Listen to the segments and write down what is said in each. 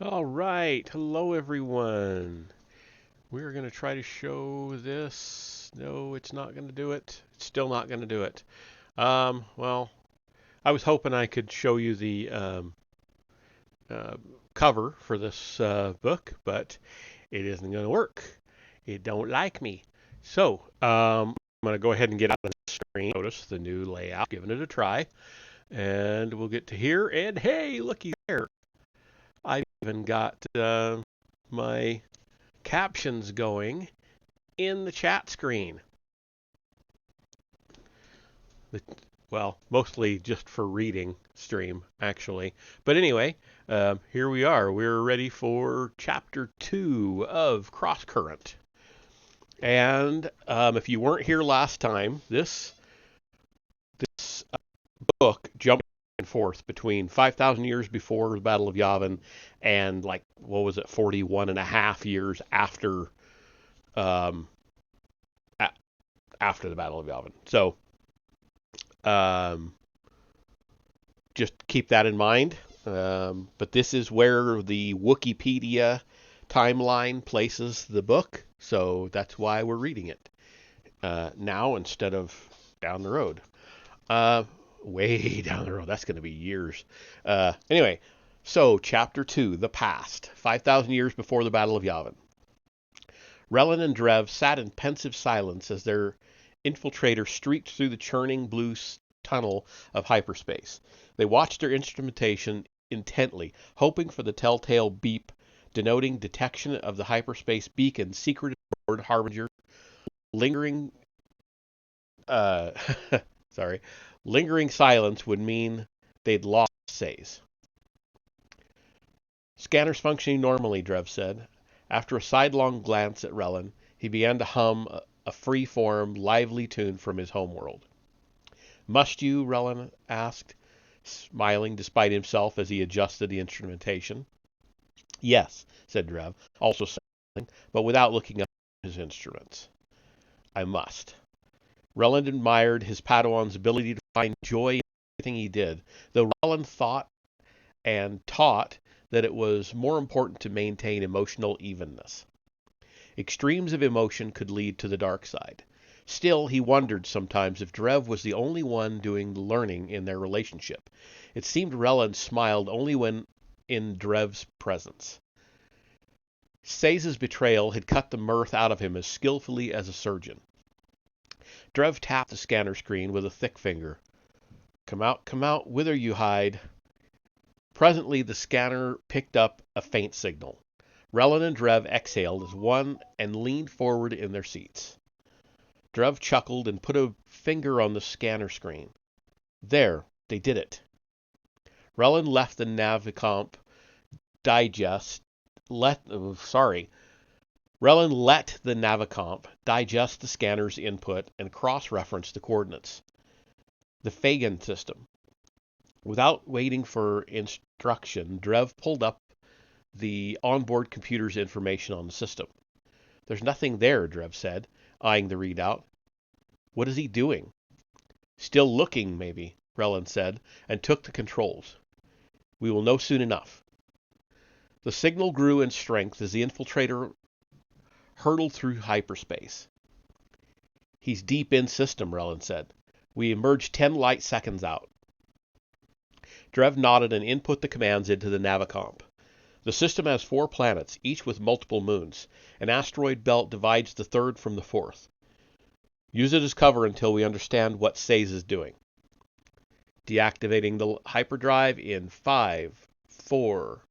All right, hello everyone. We're going to try to show this. No, it's not going to do it. It's still not going to do it. Well, I was hoping I could show you the uh, cover for this book, but it isn't going to work. It don't like me. So, I'm going to go ahead and get out of the screen. Notice the new layout, giving it a try. And we'll get to here, and hey, looky there. I've even got my captions going in the chat screen. Well, mostly just for reading stream, actually. But anyway, here we are. We're ready for Chapter 2 of Crosscurrent. And if you weren't here last time, this book jumped and forth between 5,000 years before the Battle of Yavin and, like, what was it, 41 and a half years after after the Battle of Yavin. So just keep that in mind. But this is where the Wikipedia timeline places the book, so that's why we're reading it now instead of down the road. Way down the road. That's going to be years. Anyway, so Chapter 2, The Past, 5,000 years before the Battle of Yavin. Relin and Drev sat in pensive silence as their infiltrator streaked through the churning blue tunnel of hyperspace. They watched their instrumentation intently, hoping for the telltale beep denoting detection of the hyperspace beacon secreted aboard Harbinger. Lingering Lingering silence would mean they'd lost Says. Scanners functioning normally, Drev said. After a sidelong glance at Relin, he began to hum a free-form, lively tune from his homeworld. Must you? Relin asked, smiling despite himself as he adjusted the instrumentation. Yes, said Drev, also smiling, but without looking up at his instruments. I must. Relin admired his Padawan's ability to find joy in everything he did, though Rollin thought and taught that it was more important to maintain emotional evenness. Extremes of emotion could lead to the dark side. Still, he wondered sometimes if Drev was the only one doing the learning in their relationship. It seemed Relin smiled only when in Drev's presence. Say's betrayal had cut the mirth out of him as skillfully as a surgeon. Drev tapped the scanner screen with a thick finger. Come out, whither you hide. Presently the scanner picked up a faint signal. Relin and Drev exhaled as one and leaned forward in their seats. Drev chuckled and put a finger on the scanner screen. There, they did it. Relin left the Navicomp digest. Relin let the Navicomp digest the scanner's input and cross-reference the coordinates. The Fagan system. Without waiting for instruction, Drev pulled up the onboard computer's information on the system. There's nothing there, Drev said, eyeing the readout. What is he doing? Still looking, maybe, Relin said, and took the controls. We will know soon enough. The signal grew in strength as the infiltrator hurtled through hyperspace. He's deep in system, Relin said. We emerged 10 light seconds out. Drev nodded and input the commands into the Navicomp. The system has 4 planets, each with multiple moons. An asteroid belt divides the third from the fourth. Use it as cover until we understand what Say's is doing. Deactivating the hyperdrive in 5, 4.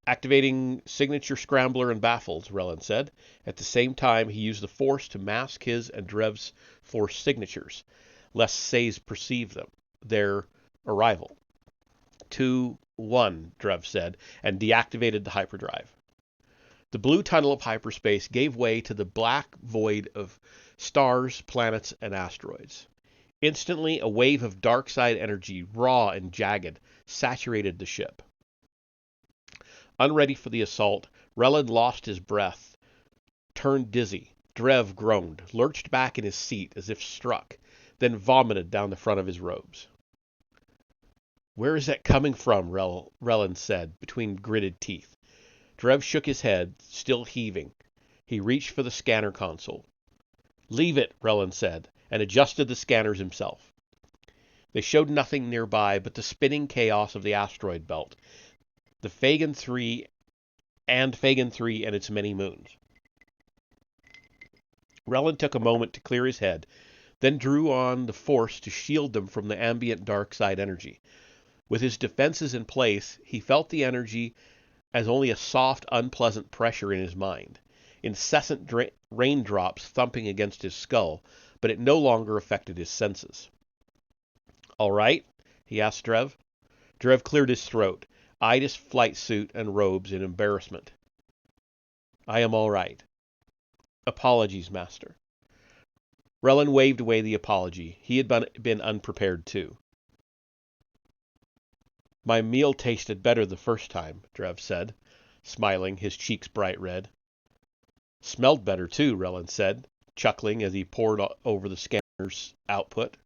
Activating signature scrambler and baffles, Relin said. At the same time, he used the force to mask his and Drev's force signatures, lest Say's perceive them. Their arrival. 2, 1, Drev said, and deactivated the hyperdrive. The blue tunnel of hyperspace gave way to the black void of stars, planets, and asteroids. Instantly, a wave of dark side energy, raw and jagged, saturated the ship. Unready for the assault, Relin lost his breath, turned dizzy. Drev groaned, lurched back in his seat as if struck, then vomited down the front of his robes. Where is that coming from? Relin said, between gritted teeth. Drev shook his head, still heaving. He reached for the scanner console. Leave it, Relin said, and adjusted the scanners himself. They showed nothing nearby but the spinning chaos of the asteroid belt, the Fagan 3 and its many moons. Relin took a moment to clear his head, then drew on the force to shield them from the ambient dark side energy. With his defenses in place, he felt the energy as only a soft, unpleasant pressure in his mind, incessant raindrops thumping against his skull, but it no longer affected his senses. All right? He asked Drev. Drev cleared his throat, eyed his flight suit and robes in embarrassment. I am all right. Apologies, Master. Relin waved away the apology. He had been unprepared, too. My meal tasted better the first time, Drev said, smiling, his cheeks bright red. Smelled better, too, Relin said, chuckling as he pored over the scanner's output.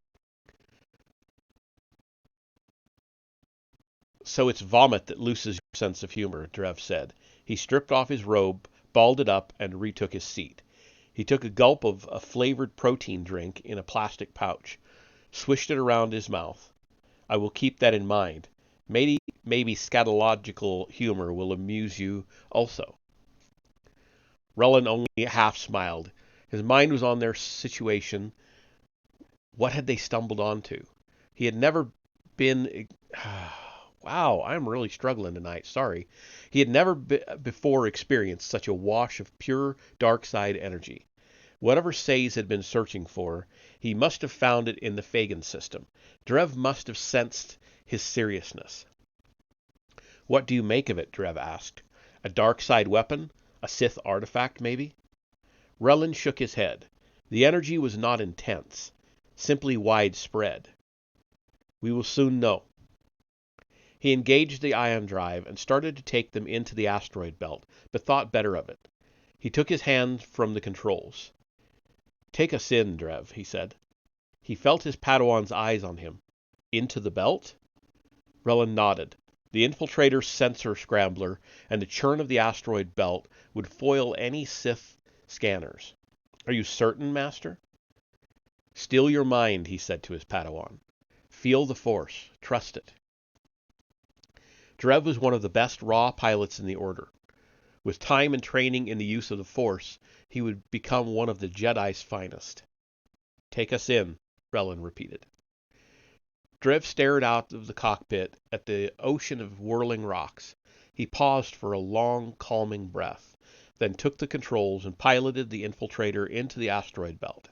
So it's vomit that looses your sense of humor, Drev said. He stripped off his robe, balled it up, and retook his seat. He took a gulp of a flavored protein drink in a plastic pouch, swished it around his mouth. I will keep that in mind. Maybe scatological humor will amuse you also. Relin only half smiled. His mind was on their situation. What had they stumbled onto? He had never been... Wow, I'm really struggling tonight. Sorry. He had never before experienced such a wash of pure dark side energy. Whatever Say's had been searching for, he must have found it in the Fagan system. Drev must have sensed his seriousness. What do you make of it? Drev asked. A dark side weapon? A Sith artifact, maybe? Relin shook his head. The energy was not intense, simply widespread. We will soon know. He engaged the ion drive and started to take them into the asteroid belt, but thought better of it. He took his hand from the controls. Take us in, Drev, he said. He felt his Padawan's eyes on him. Into the belt? Relin nodded. The infiltrator's sensor scrambler and the churn of the asteroid belt would foil any Sith scanners. Are you certain, Master? Still your mind, he said to his Padawan. Feel the Force. Trust it. Drev was one of the best raw pilots in the Order. With time and training in the use of the Force, he would become one of the Jedi's finest. Take us in, Relin repeated. Drev stared out of the cockpit at the ocean of whirling rocks. He paused for a long, calming breath, then took the controls and piloted the infiltrator into the asteroid belt.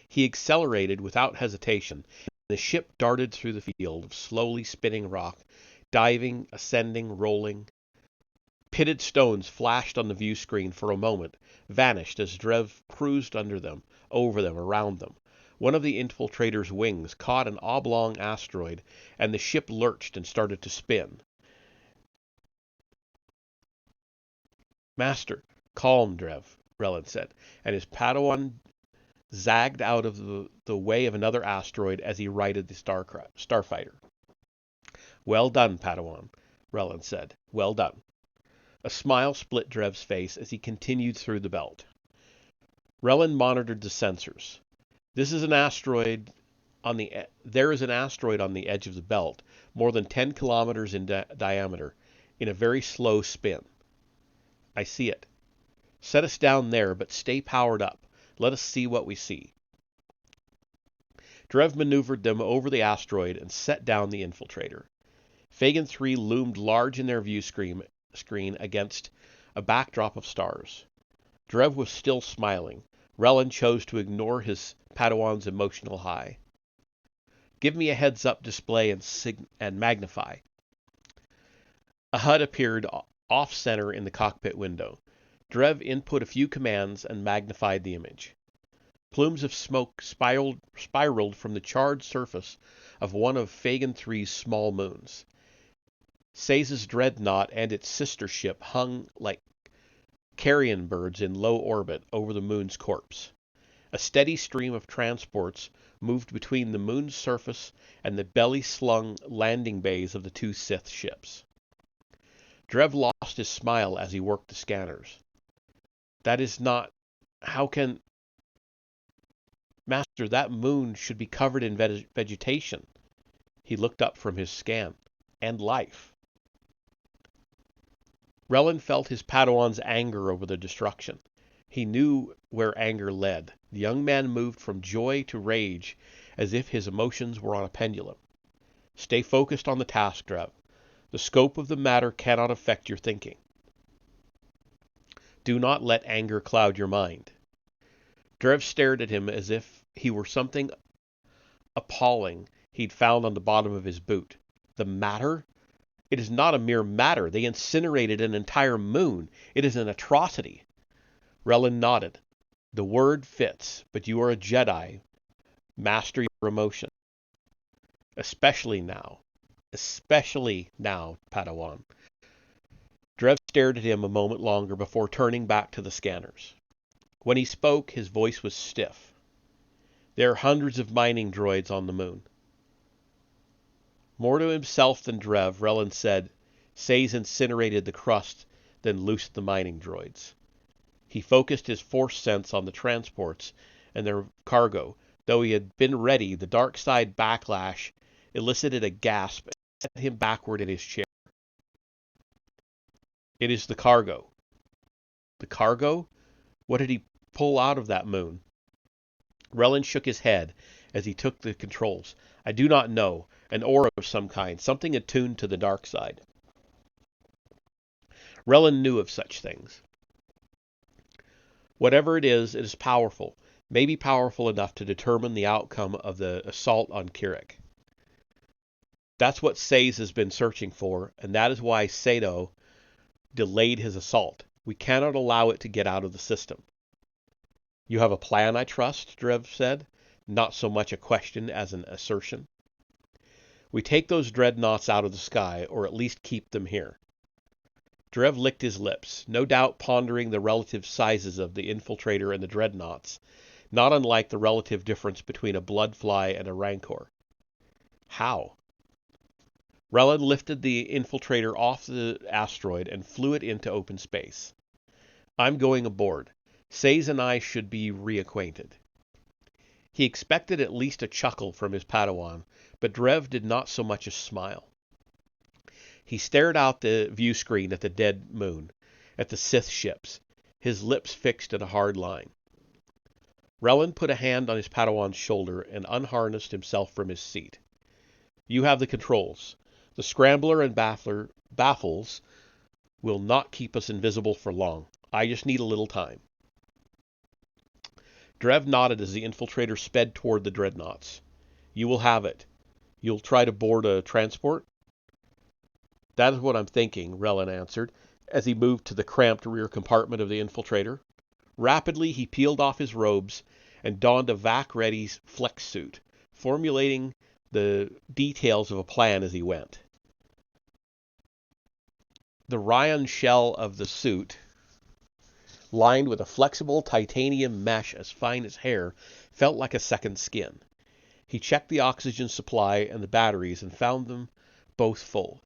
He accelerated without hesitation. The ship darted through the field of slowly spinning rock, diving, ascending, rolling. Pitted stones flashed on the view screen for a moment, vanished as Drev cruised under them, over them, around them. One of the infiltrator's wings caught an oblong asteroid, and the ship lurched and started to spin. Master, calm, Drev, Relin said, and his Padawan zagged out of the way of another asteroid as he righted the starfighter. Well done, Padawan, Relin said. Well done. A smile split Drev's face as he continued through the belt. Relin monitored the sensors. There is an asteroid on the edge of the belt, more than 10 kilometers in diameter, in a very slow spin. I see it. Set us down there, but stay powered up. Let us see what we see. Drev maneuvered them over the asteroid and set down the infiltrator. Phagan 3 loomed large in their view screen against a backdrop of stars. Drev was still smiling. Relin chose to ignore his Padawan's emotional high. Give me a heads-up display and magnify. A HUD appeared off-center in the cockpit window. Drev input a few commands and magnified the image. Plumes of smoke spiraled from the charred surface of one of Phagan 3's small moons. Say's dreadnought and its sister ship hung like carrion birds in low orbit over the moon's corpse. A steady stream of transports moved between the moon's surface and the belly-slung landing bays of the two Sith ships. Drev lost his smile as he worked the scanners. That is not... How can... Master, that moon should be covered in vegetation. He looked up from his scan. And life. Relin felt his Padawan's anger over the destruction. He knew where anger led. The young man moved from joy to rage, as if his emotions were on a pendulum. Stay focused on the task, Drev. The scope of the matter cannot affect your thinking. Do not let anger cloud your mind. Drev stared at him as if he were something appalling he'd found on the bottom of his boot. The matter? It is not a mere matter. They incinerated an entire moon. It is an atrocity. Relin nodded. The word fits, but you are a Jedi. Master your emotion. Especially now. Especially now, Padawan. Drev stared at him a moment longer before turning back to the scanners. When he spoke, his voice was stiff. There are hundreds of mining droids on the moon. More to himself than Drev, Relin said, Say's incinerated the crust, then loosed the mining droids. He focused his force sense on the transports and their cargo. Though he had been ready, the dark side backlash elicited a gasp and set him backward in his chair. It is the cargo. The cargo? What did he pull out of that moon? Relin shook his head as he took the controls. I do not know. An aura of some kind, something attuned to the dark side. Relin knew of such things. Whatever it is powerful, maybe powerful enough to determine the outcome of the assault on Kirik. That's what Say's has been searching for, and that is why Sato delayed his assault. We cannot allow it to get out of the system. You have a plan, I trust, Drev said, not so much a question as an assertion. We take those dreadnoughts out of the sky, or at least keep them here. Drev licked his lips, no doubt pondering the relative sizes of the infiltrator and the dreadnoughts, not unlike the relative difference between a bloodfly and a rancor. How? Relin lifted the infiltrator off the asteroid and flew it into open space. I'm going aboard. Sayes and I should be reacquainted. He expected at least a chuckle from his Padawan, but Drev did not so much as smile. He stared out the view screen at the dead moon, at the Sith ships, his lips fixed in a hard line. Relin put a hand on his Padawan's shoulder and unharnessed himself from his seat. You have the controls. The scrambler and baffles will not keep us invisible for long. I just need a little time. Drev nodded as the infiltrator sped toward the dreadnoughts. You will have it. You'll try to board a transport? That is what I'm thinking, Relin answered, as he moved to the cramped rear compartment of the infiltrator. Rapidly, he peeled off his robes and donned a vac-ready flex suit, formulating the details of a plan as he went. The rayon shell of the suit, lined with a flexible titanium mesh as fine as hair, felt like a second skin. He checked the oxygen supply and the batteries and found them both full.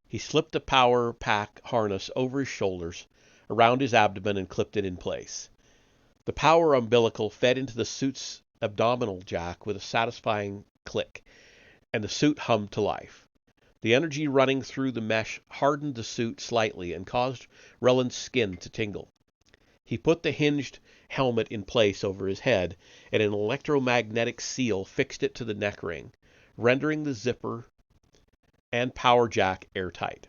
He slipped the power pack harness over his shoulders, around his abdomen, and clipped it in place. The power umbilical fed into the suit's abdominal jack with a satisfying click, and the suit hummed to life. The energy running through the mesh hardened the suit slightly and caused Relin's skin to tingle. He put the hinged helmet in place over his head, and an electromagnetic seal fixed it to the neck ring, rendering the zipper and power jack airtight.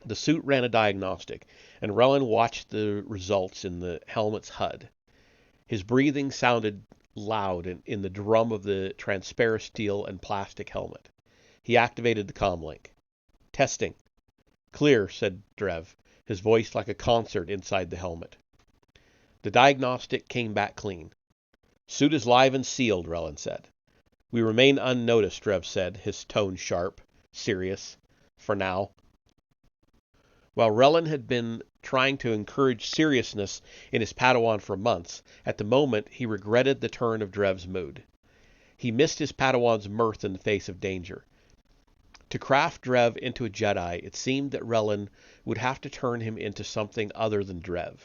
The suit ran a diagnostic, and Relin watched the results in the helmet's HUD. His breathing sounded loud in the drum of the transparent steel and plastic helmet. He activated the comlink. Testing. Clear, said Drev, his voice like a concert inside the helmet. The diagnostic came back clean. Suit is live and sealed, Relin said. We remain unnoticed, Drev said, his tone sharp, serious, for now. While Relin had been trying to encourage seriousness in his Padawan for months, at the moment he regretted the turn of Drev's mood. He missed his Padawan's mirth in the face of danger. To craft Drev into a Jedi, it seemed that Relin would have to turn him into something other than Drev.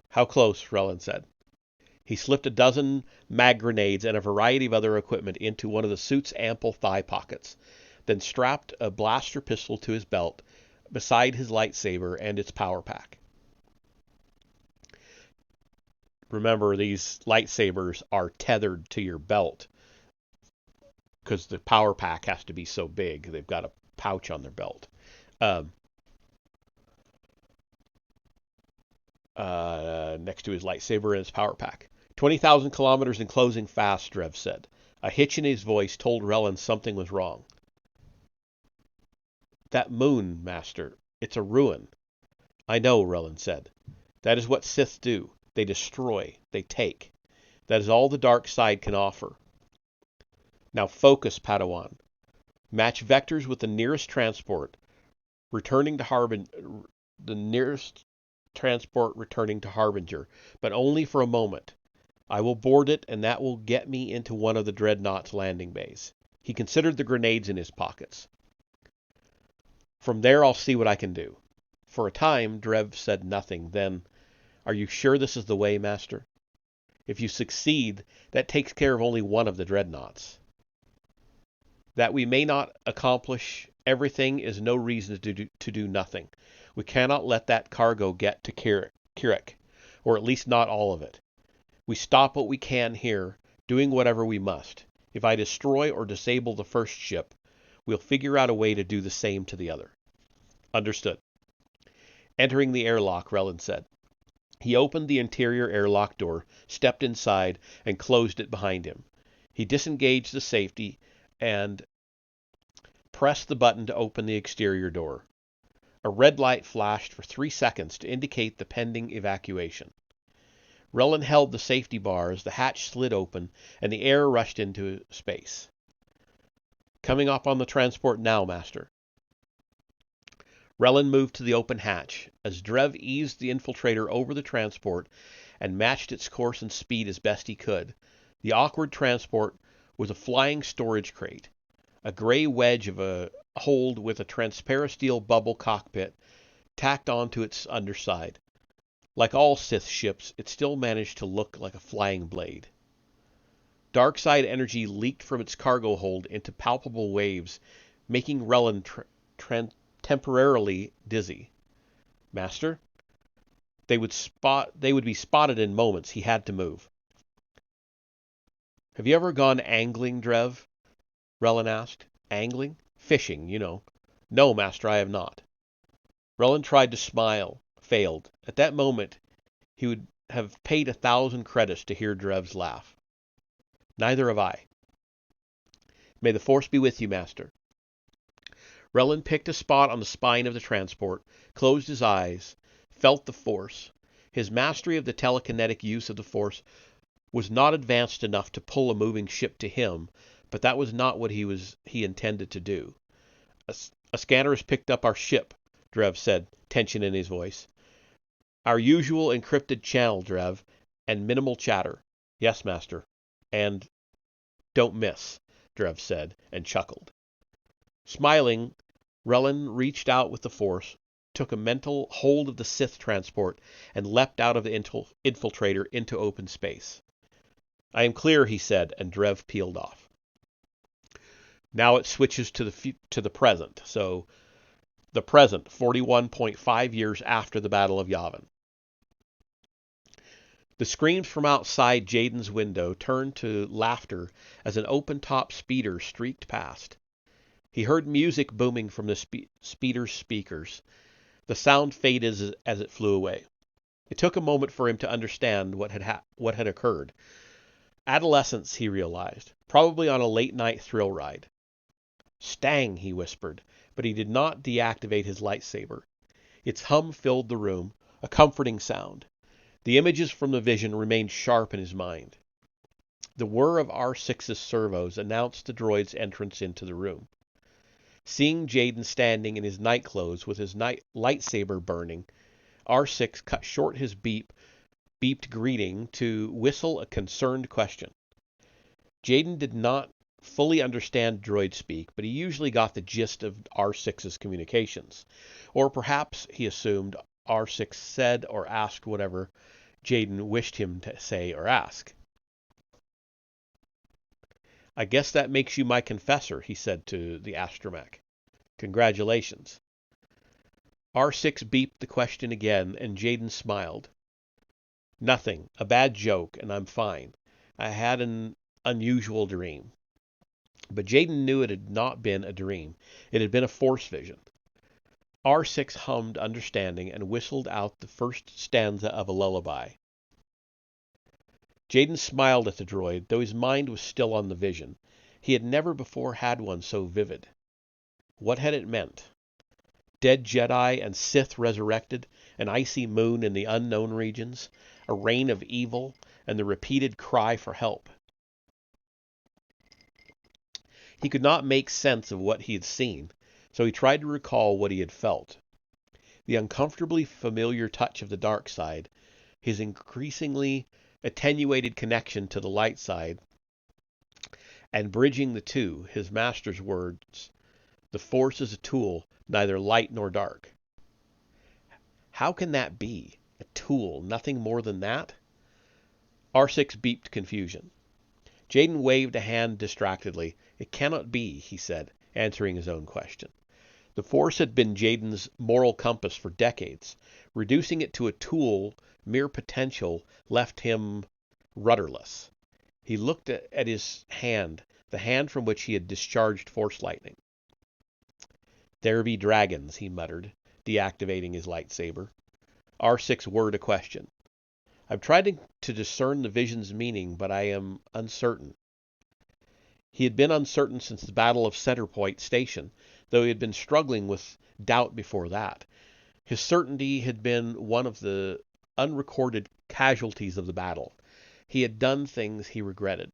How close, Relin said. He slipped a dozen mag grenades and a variety of other equipment into one of the suit's ample thigh pockets, then strapped a blaster pistol to his belt beside his lightsaber and its power pack. Remember, these lightsabers are tethered to your belt because the power pack has to be so big. They've got a pouch on their belt. Next to his lightsaber and his power pack. 20,000 kilometers and closing fast, Drev said. A hitch in his voice told Relin something was wrong. That moon, Master, it's a ruin. I know, Relin said. That is what Sith do. They destroy. They take. That is all the dark side can offer. Now focus, Padawan. Match vectors with the nearest transport, returning to Harbinger, but only for a moment. I will board it, and that will get me into one of the Dreadnought's landing bays. He considered the grenades in his pockets. From there I'll see what I can do. For a time, Drev said nothing. Then, are you sure this is the way, Master? If you succeed, that takes care of only one of the Dreadnoughts. That we may not accomplish everything is no reason to do nothing. We cannot let that cargo get to Kirik, or at least not all of it. We stop what we can here, doing whatever we must. If I destroy or disable the first ship, we'll figure out a way to do the same to the other. Understood. Entering the airlock, Relin said. He opened the interior airlock door, stepped inside, and closed it behind him. He disengaged the safety and pressed the button to open the exterior door. A red light flashed for 3 seconds to indicate the pending evacuation. Relin held the safety bar as the hatch slid open and the air rushed into space. Coming up on the transport now, Master. Relin moved to the open hatch as Drev eased the infiltrator over the transport and matched its course and speed as best he could. The awkward transport was a flying storage crate, a gray wedge of a hold with a transparent steel bubble cockpit tacked onto its underside. Like all Sith ships, it still managed to look like a flying blade. Dark side energy leaked from its cargo hold into palpable waves, making Relin temporarily dizzy. Master? They would be spotted in moments. He had to move. Have you ever gone angling, Drev? Relin asked. Angling? Fishing, you know. No, Master, I have not. Relin tried to smile, failed. At that moment, he would have paid 1,000 credits to hear Drev's laugh. Neither have I. May the Force be with you, Master. Relin picked a spot on the spine of the transport, closed his eyes, felt the Force. His mastery of the telekinetic use of the Force was not advanced enough to pull a moving ship to him, but that was not what he intended to do. A scanner has picked up our ship, Drev said, tension in his voice. Our usual encrypted channel, Drev, and minimal chatter. Yes, Master. And don't miss, Drev said, and chuckled. Smiling, Relin reached out with the Force, took a mental hold of the Sith transport, and leapt out of the infiltrator into open space. I am clear, he said, and Drev peeled off. Now it switches to the present. So the present, 41.5 years after the Battle of Yavin. The screams from outside Jaden's window turned to laughter as an open-top speeder streaked past. He heard music booming from the speeder's speakers. The sound faded as it flew away. It took a moment for him to understand what had occurred. Adolescence, he realized, probably on a late-night thrill ride. Stang, he whispered, but he did not deactivate his lightsaber. Its hum filled the room, a comforting sound. The images from the vision remained sharp in his mind. The whir of R6's servos announced the droid's entrance into the room. Seeing Jaden standing in his nightclothes with his lightsaber burning, R6 cut short his beeped greeting to whistle a concerned question. Jaden did not fully understand droid speak, but he usually got the gist of R6's communications. Or perhaps, he assumed, R6 said or asked whatever Jaden wished him to say or ask. I guess that makes you my confessor, he said to the astromech. Congratulations. R6 beeped the question again, and Jaden smiled. Nothing. A bad joke, and I'm fine. I had an unusual dream. But Jaden knew it had not been a dream. It had been a Force vision. R6 hummed understanding and whistled out the first stanza of a lullaby. Jaden smiled at the droid, though his mind was still on the vision. He had never before had one so vivid. What had it meant? Dead Jedi and Sith resurrected, an icy moon in the unknown regions, a reign of evil, and the repeated cry for help. He could not make sense of what he had seen, so he tried to recall what he had felt. The uncomfortably familiar touch of the dark side, his increasingly attenuated connection to the light side, and bridging the two, his master's words, the Force is a tool, neither light nor dark. How can that be? A tool, nothing more than that? R6 beeped confusion. Jaden waved a hand distractedly. It cannot be, he said, answering his own question. The Force had been Jaden's moral compass for decades. Reducing it to a tool, mere potential, left him rudderless. He looked at his hand, the hand from which he had discharged Force lightning. There be dragons, he muttered, deactivating his lightsaber. R6 whirred a question. I've tried to discern the vision's meaning, but I am uncertain. He had been uncertain since the Battle of Centerpoint Station, though he had been struggling with doubt before that. His certainty had been one of the unrecorded casualties of the battle. He had done things he regretted.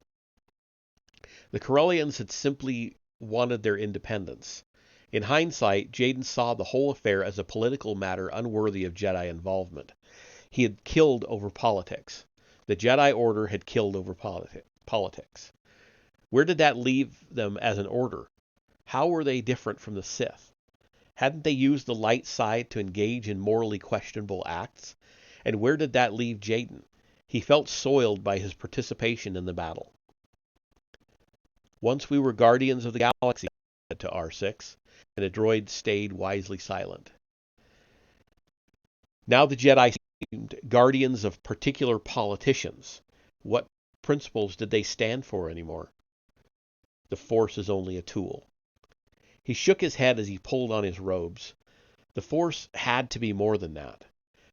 The Corellians had simply wanted their independence. In hindsight, Jaden saw the whole affair as a political matter unworthy of Jedi involvement. He had killed over politics. The Jedi Order had killed over politics. Where did that leave them as an order? How were they different from the Sith? Hadn't they used the light side to engage in morally questionable acts? And where did that leave Jaden? He felt soiled by his participation in the battle. Once we were guardians of the galaxy, he said to R6, and the droid stayed wisely silent. Now the Jedi seemed guardians of particular politicians. What principles did they stand for anymore? The Force is only a tool. He shook his head as he pulled on his robes. The Force had to be more than that.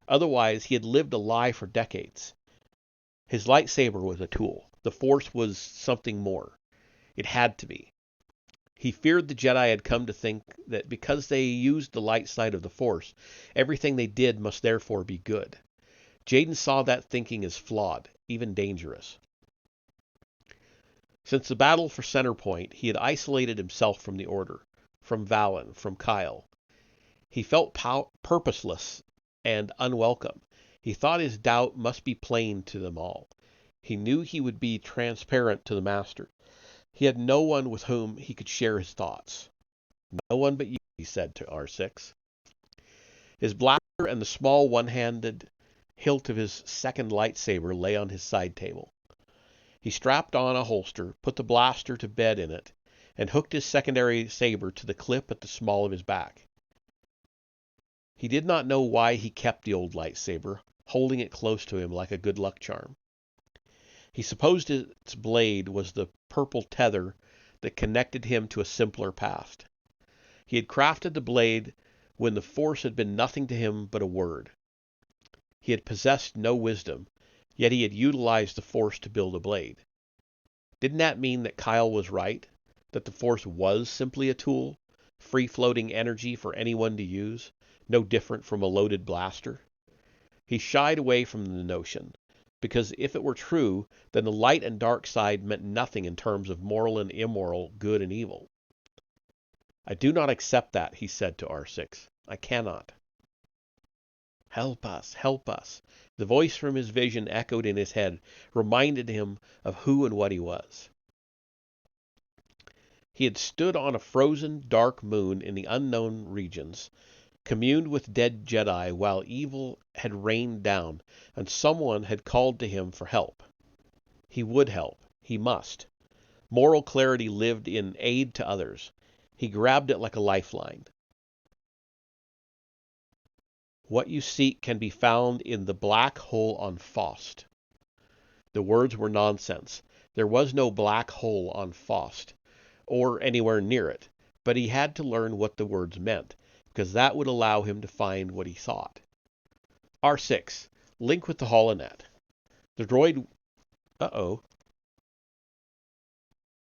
Otherwise, he had lived a lie for decades. His lightsaber was a tool. The Force was something more. It had to be. He feared the Jedi had come to think that because they used the light side of the Force, everything they did must therefore be good. Jaden saw that thinking as flawed, even dangerous. Since the battle for Centerpoint, he had isolated himself from the Order, from Valen, from Kyle. He felt purposeless and unwelcome. He thought his doubt must be plain to them all. He knew he would be transparent to the Master. He had no one with whom he could share his thoughts. No one but you, he said to R6. His blaster and the small one-handed hilt of his second lightsaber lay on his side table. He strapped on a holster, put the blaster to bed in it, and hooked his secondary saber to the clip at the small of his back. He did not know why he kept the old lightsaber, holding it close to him like a good luck charm. He supposed its blade was the purple tether that connected him to a simpler past. He had crafted the blade when the Force had been nothing to him but a word. He had possessed no wisdom, yet he had utilized the Force to build a blade. Didn't that mean that Kyle was right? That the Force was simply a tool, free-floating energy for anyone to use, no different from a loaded blaster? He shied away from the notion, because if it were true, then the light and dark side meant nothing in terms of moral and immoral, good and evil. I do not accept that, he said to R6. I cannot. Help us, help us. The voice from his vision echoed in his head, reminded him of who and what he was. He had stood on a frozen, dark moon in the unknown regions, communed with dead Jedi while evil had rained down, and someone had called to him for help. He would help. He must. Moral clarity lived in aid to others. He grabbed it like a lifeline. What you seek can be found in the black hole on Faust. The words were nonsense. There was no black hole on Faust, or anywhere near it, but he had to learn what the words meant, because that would allow him to find what he sought. R6, link with the holonet. The droid... Uh-oh.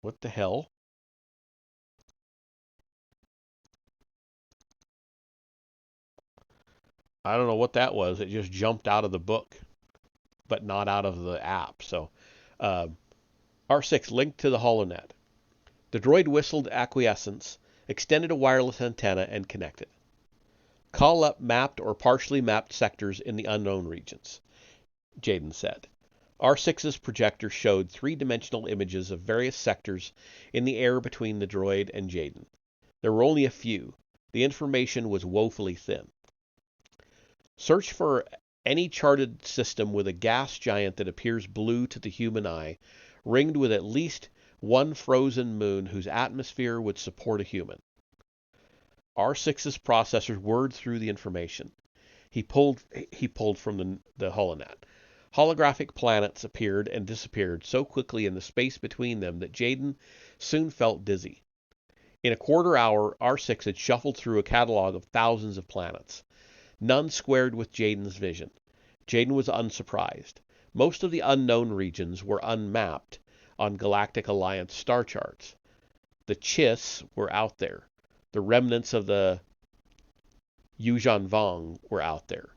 What the hell? I don't know what that was. It just jumped out of the book, but not out of the app. So, R6, link to the holonet. The droid whistled acquiescence, extended a wireless antenna, and connected. Call up mapped or partially mapped sectors in the unknown regions, Jaden said. R6's projector showed three-dimensional images of various sectors in the air between the droid and Jaden. There were only a few. The information was woefully thin. Search for any charted system with a gas giant that appears blue to the human eye, ringed with at least one frozen moon whose atmosphere would support a human. R6's processors whirred through the information. He pulled from the holonet. Holographic planets appeared and disappeared so quickly in the space between them that Jaden soon felt dizzy. In a quarter hour, R6 had shuffled through a catalog of thousands of planets. None squared with Jaden's vision. Jaden was unsurprised. Most of the unknown regions were unmapped on Galactic Alliance star charts. The Chiss were out there. The remnants of the Yuuzhan Vong were out there.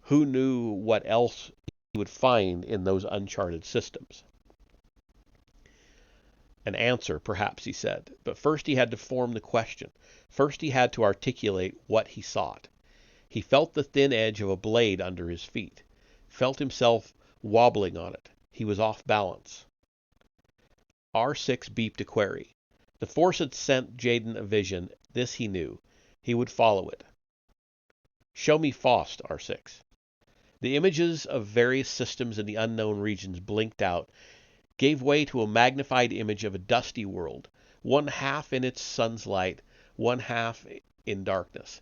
Who knew what else he would find in those uncharted systems? An answer, perhaps, he said. But first he had to form the question. First he had to articulate what he sought. He felt the thin edge of a blade under his feet, felt himself wobbling on it. He was off balance. R6 beeped a query. The Force had sent Jaden a vision. This he knew. He would follow it. Show me Faust, R6. The images of various systems in the unknown regions blinked out, gave way to a magnified image of a dusty world, one half in its sun's light, one half in darkness.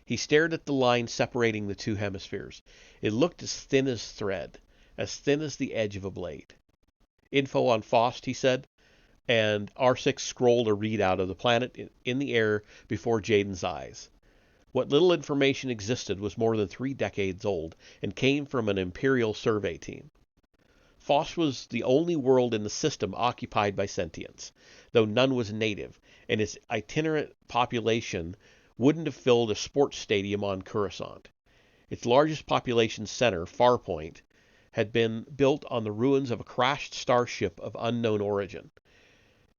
He stared at the line separating the two hemispheres. It looked as thin as thread, as thin as the edge of a blade. Info on Faust, he said, and R6 scrolled a readout of the planet in the air before Jaden's eyes. What little information existed was more than 3 decades old and came from an Imperial survey team. Faust was the only world in the system occupied by sentients, though none was native, and its itinerant population wouldn't have filled a sports stadium on Coruscant. Its largest population center, Farpoint, had been built on the ruins of a crashed starship of unknown origin.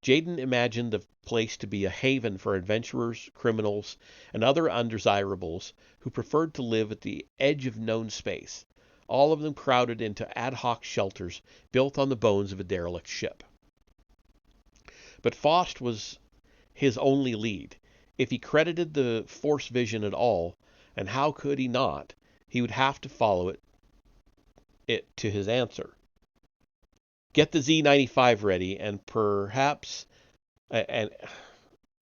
Jaden imagined the place to be a haven for adventurers, criminals, and other undesirables who preferred to live at the edge of known space, all of them crowded into ad hoc shelters built on the bones of a derelict ship. But Faust was his only lead. If he credited the Force vision at all, and how could he not, he would have to follow it to his answer. Get the Z95 ready and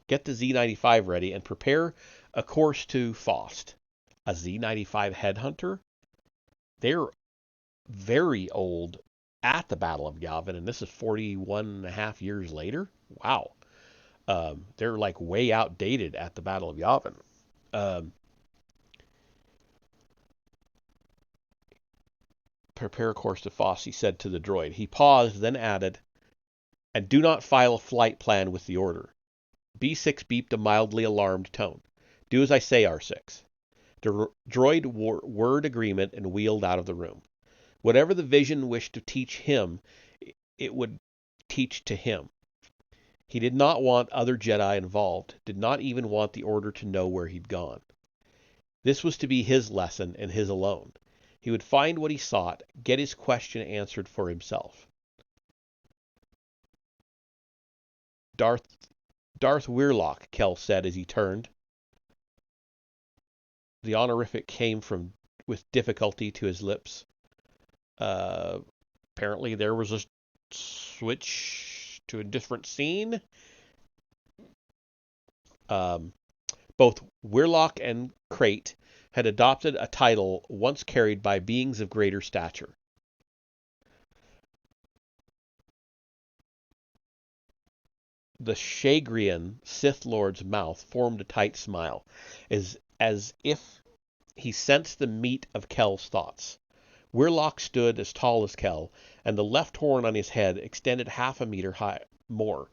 get the Z95 ready and prepare a course to Faust. A Z95 headhunter? They're very old at the Battle of Yavin, and this is 41 and a half years later. Wow. They're like way outdated at the Battle of Yavin. Prepare a course to Faust, he said to the droid. He paused, then added, and do not file a flight plan with the order. B6 beeped a mildly alarmed tone. Do as I say, R6. The droid word agreement and wheeled out of the room. Whatever the vision wished to teach him, it would teach to him. He did not want other Jedi involved, did not even want the Order to know where he'd gone. This was to be his lesson and his alone. He would find what he sought, get his question answered for himself. Darth Weirlock, Kel said as he turned. The honorific came with difficulty to his lips. Apparently there was a switch to a different scene. Both Weirlock and Crate had adopted a title once carried by beings of greater stature. The Shagrian Sith Lord's mouth formed a tight smile, as if he sensed the meat of Kel's thoughts. Weirlock stood as tall as Kel, and the left horn on his head extended half a meter high more.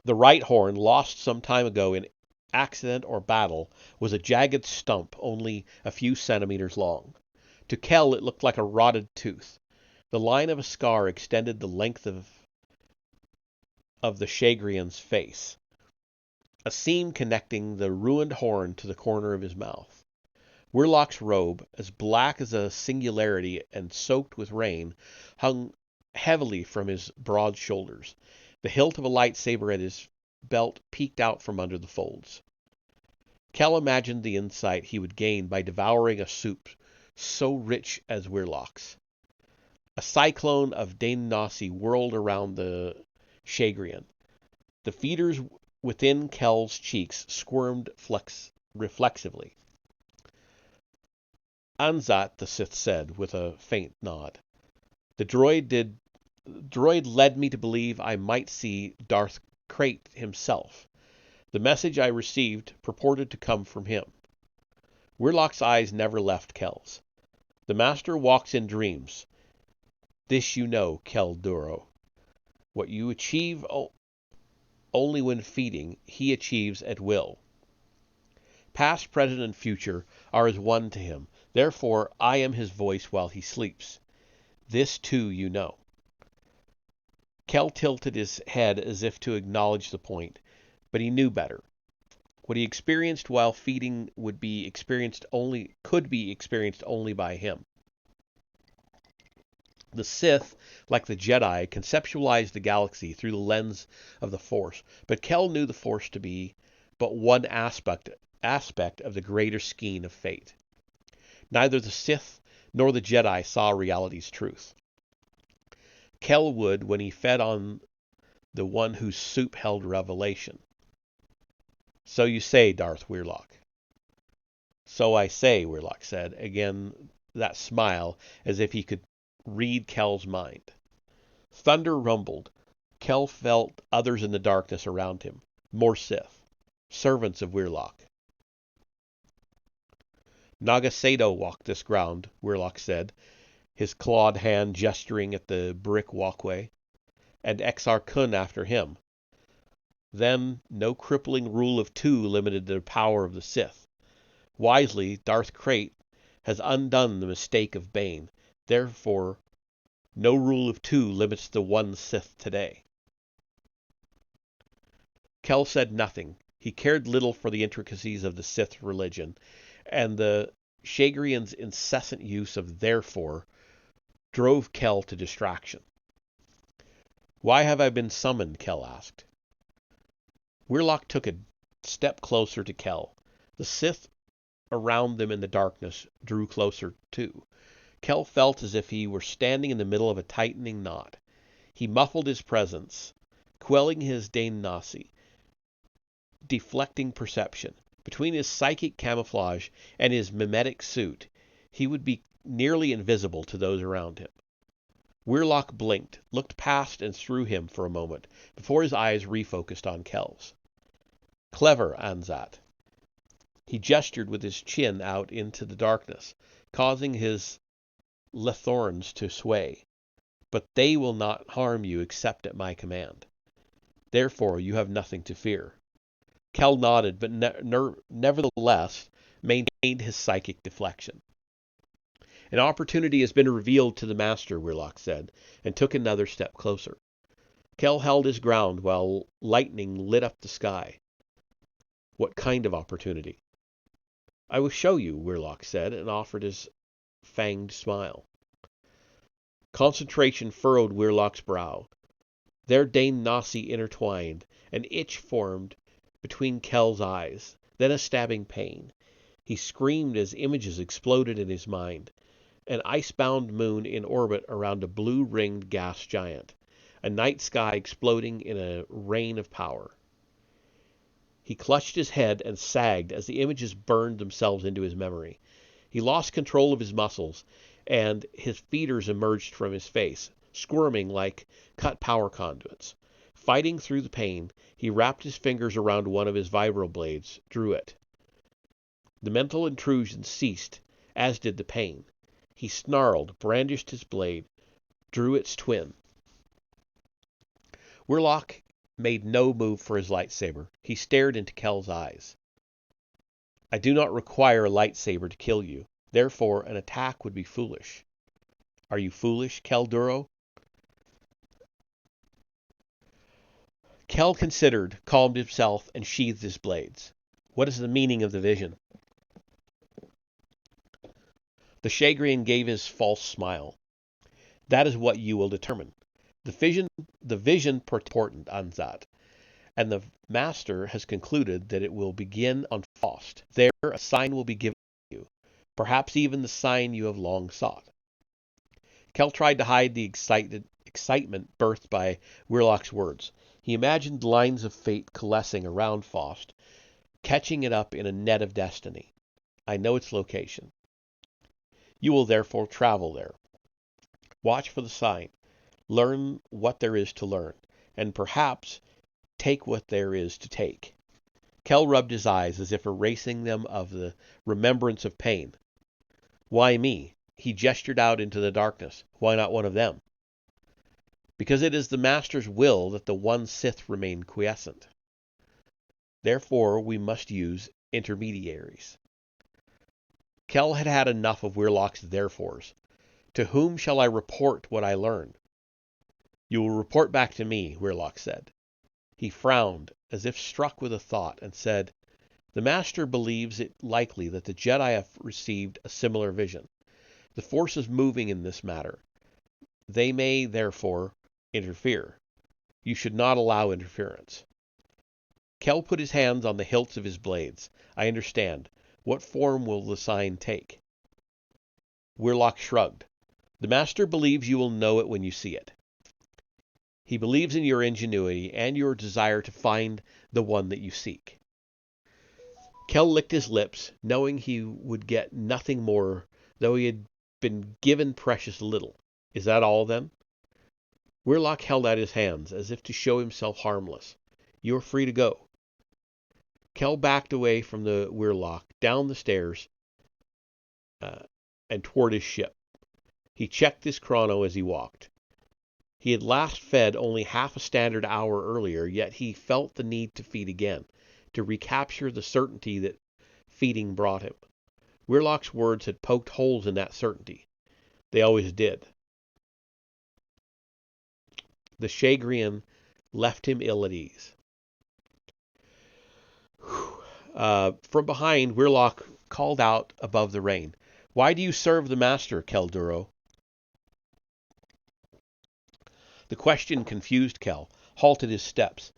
The right horn, lost some time ago in accident or battle, was a jagged stump only a few centimeters long. To Kel it looked like a rotted tooth. The line of a scar extended the length of the Shagrian's face, a seam connecting the ruined horn to the corner of his mouth. Weirlock's robe, as black as a singularity and soaked with rain, hung heavily from his broad shoulders. The hilt of a lightsaber at his belt peeked out from under the folds. Kel imagined the insight he would gain by devouring a soup so rich as Weirlock's. A cyclone of Dane Nasi whirled around the Shagrian. The feeders within Kel's cheeks squirmed reflexively. Anzat, the Sith said, with a faint nod. The droid led me to believe I might see Darth Crate himself. The message I received purported to come from him. Weirlock's eyes never left Kel's. The Master walks in dreams. This you know, Kel Duro. What you achieve only when feeding, he achieves at will. Past, present, and future are as one to him. Therefore, I am his voice while he sleeps. This, too, you know. Kel tilted his head as if to acknowledge the point, but he knew better. What he experienced while feeding could be experienced only by him. The Sith, like the Jedi, conceptualized the galaxy through the lens of the Force, but Kel knew the Force to be but one aspect of the greater scheme of fate. Neither the Sith nor the Jedi saw reality's truth. Kel would when he fed on the one whose soup held revelation. So you say, Darth Weirlock. So I say, Weirlock said, again that smile as if he could read Kel's mind. Thunder rumbled. Kel felt others in the darkness around him. More Sith. Servants of Weirlock. Nagasado walked this ground, Weirlock said, his clawed hand gesturing at the brick walkway, and Exar Kun after him. Then no crippling rule of two limited the power of the Sith. Wisely, Darth Krayt has undone the mistake of Bane. Therefore, no rule of two limits the one Sith today. Kel said nothing. He cared little for the intricacies of the Sith religion, and the Shagrian's incessant use of therefore drove Kel to distraction. Why have I been summoned? Kel asked. Weirlock took a step closer to Kel. The Sith around them in the darkness drew closer too. Kel felt as if he were standing in the middle of a tightening knot. He muffled his presence, quelling his Dane Nasi, deflecting perception. Between his psychic camouflage and his mimetic suit, he would be nearly invisible to those around him. Weirlock blinked, looked past and through him for a moment, before his eyes refocused on Kel's. Clever, Anzat. He gestured with his chin out into the darkness, causing his Lethorns to sway. But they will not harm you except at my command. Therefore you have nothing to fear. Kel nodded, but nevertheless maintained his psychic deflection. An opportunity has been revealed to the Master, Weirlock said, and took another step closer. Kel held his ground while lightning lit up the sky. What kind of opportunity? I will show you, Weirlock said, and offered his fanged smile. Concentration furrowed Weirlock's brow. Their Dane Nasi intertwined. An itch formed between Kel's eyes, then a stabbing pain. He screamed as images exploded in his mind. An ice-bound moon in orbit around a blue-ringed gas giant. A night sky exploding in a rain of power. He clutched his head and sagged as the images burned themselves into his memory. He lost control of his muscles, and his feeders emerged from his face, squirming like cut power conduits. Fighting through the pain, he wrapped his fingers around one of his vibroblades, drew it. The mental intrusion ceased, as did the pain. He snarled, brandished his blade, drew its twin. Weirlock made no move for his lightsaber. He stared into Kel's eyes. I do not require a lightsaber to kill you. Therefore, an attack would be foolish. Are you foolish, Kel Duro? Kel considered, calmed himself, and sheathed his blades. What is the meaning of the vision? The Shagrian gave his false smile. That is what you will determine. The vision important, Anzat, and the Master has concluded that it will begin on Faust. There a sign will be given you, perhaps even the sign you have long sought. Kel tried to hide the excitement birthed by Weirlock's words. He imagined lines of fate coalescing around Faust, catching it up in a net of destiny. I know its location. You will therefore travel there. Watch for the sign. Learn what there is to learn, and perhaps take what there is to take. Kel rubbed his eyes as if erasing them of the remembrance of pain. Why me? He gestured out into the darkness. Why not one of them? Because it is the Master's will that the one Sith remain quiescent. Therefore, we must use intermediaries. Kel had had enough of Weirlock's therefores. To whom shall I report what I learn? You will report back to me, Weirlock said. He frowned, as if struck with a thought, and said, The Master believes it likely that the Jedi have received a similar vision. The Force is moving in this matter. They may, therefore, interfere. You should not allow interference. Kell put his hands on the hilts of his blades. I understand. What form will the sign take? Weirlock shrugged. The Master believes you will know it when you see it. He believes in your ingenuity and your desire to find the one that you seek. Kell licked his lips, knowing he would get nothing more, though he had been given precious little. Is that all, then? Weirlock held out his hands, as if to show himself harmless. You are free to go. Kell backed away from the Weirlock, down the stairs, and toward his ship. He checked his chrono as he walked. He had last fed only half a standard hour earlier, yet he felt the need to feed again, to recapture the certainty that feeding brought him. Weirlock's words had poked holes in that certainty. They always did. The chagrin left him ill at ease. From behind, Weirlock called out above the rain. Why do you serve the Master, Kelduro? The question confused Kell, halted his steps.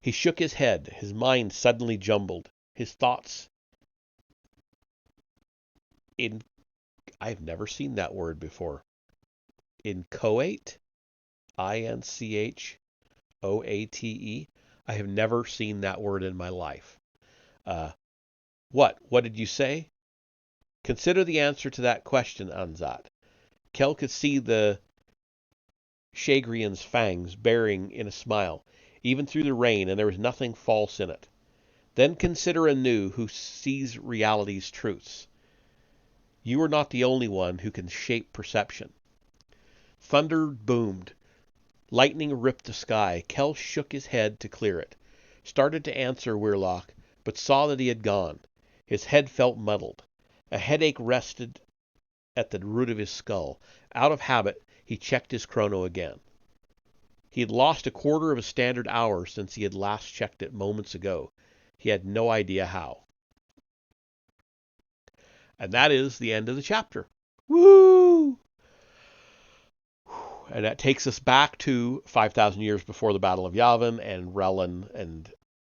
He shook his head, his mind suddenly jumbled. His thoughts I've never seen that word before. Inchoate? I-N-C-H-O-A-T-E? I have never seen that word in my life. What? What did you say? Consider the answer to that question, Anzat. Kell could see the Shagrian's fangs baring in a smile, even through the rain, and there was nothing false in it. Then consider anew who sees reality's truths. You are not the only one who can shape perception. Thunder boomed. Lightning ripped the sky. Kell shook his head to clear it. Started to answer Weirlock, but saw that he had gone. His head felt muddled. A headache rested at the root of his skull. Out of habit, he checked his chrono again. He had lost a quarter of a standard hour since he had last checked it moments ago. He had no idea how. And that is the end of the chapter. Woo! And that takes us back to 5,000 years before the Battle of Yavin and Relin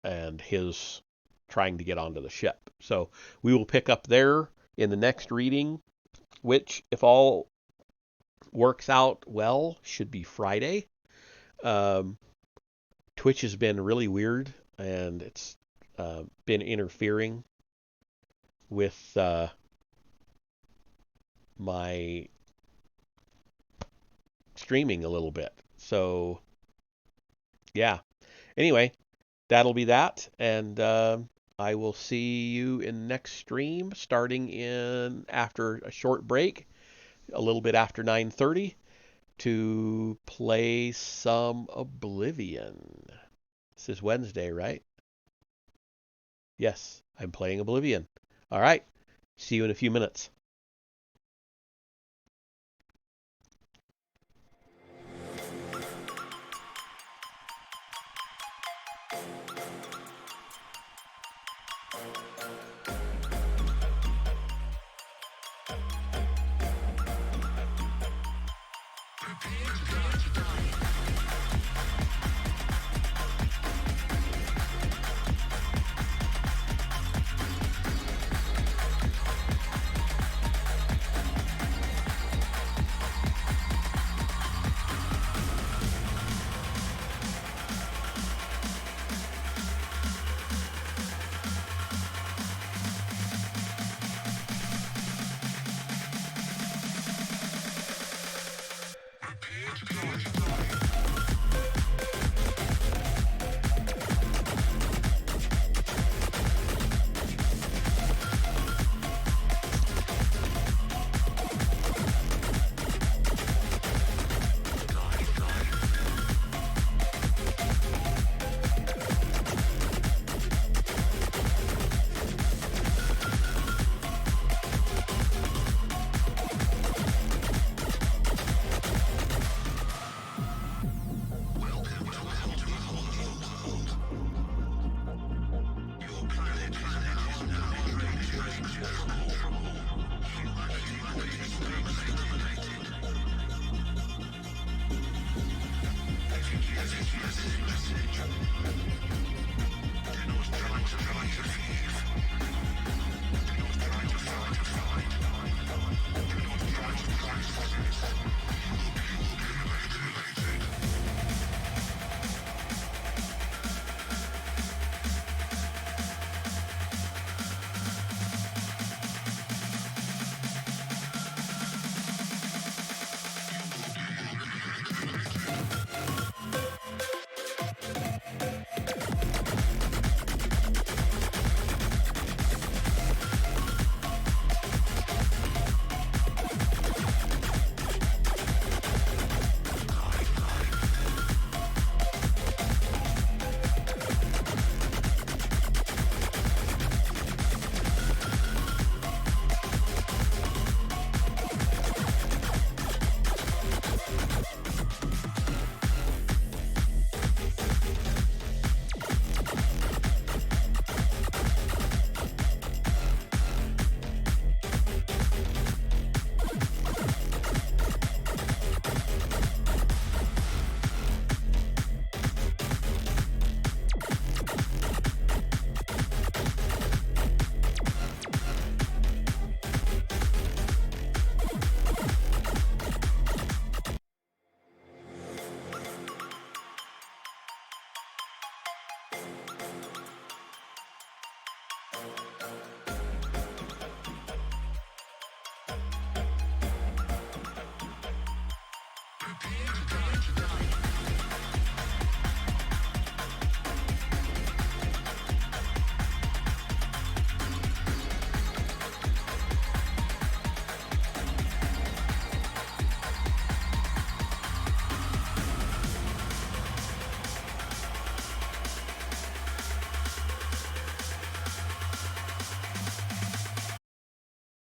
and his trying to get onto the ship. So we will pick up there in the next reading, which, if all works out well, should be Friday. Twitch has been really weird, and it's been interfering with my streaming a little bit. So, yeah. Anyway, that'll be that, and I will see you in the next stream, starting in after a short break, a little bit after 9:30, to play some Oblivion. This is Wednesday, right? Yes, I'm playing Oblivion. All right. See you in a few minutes.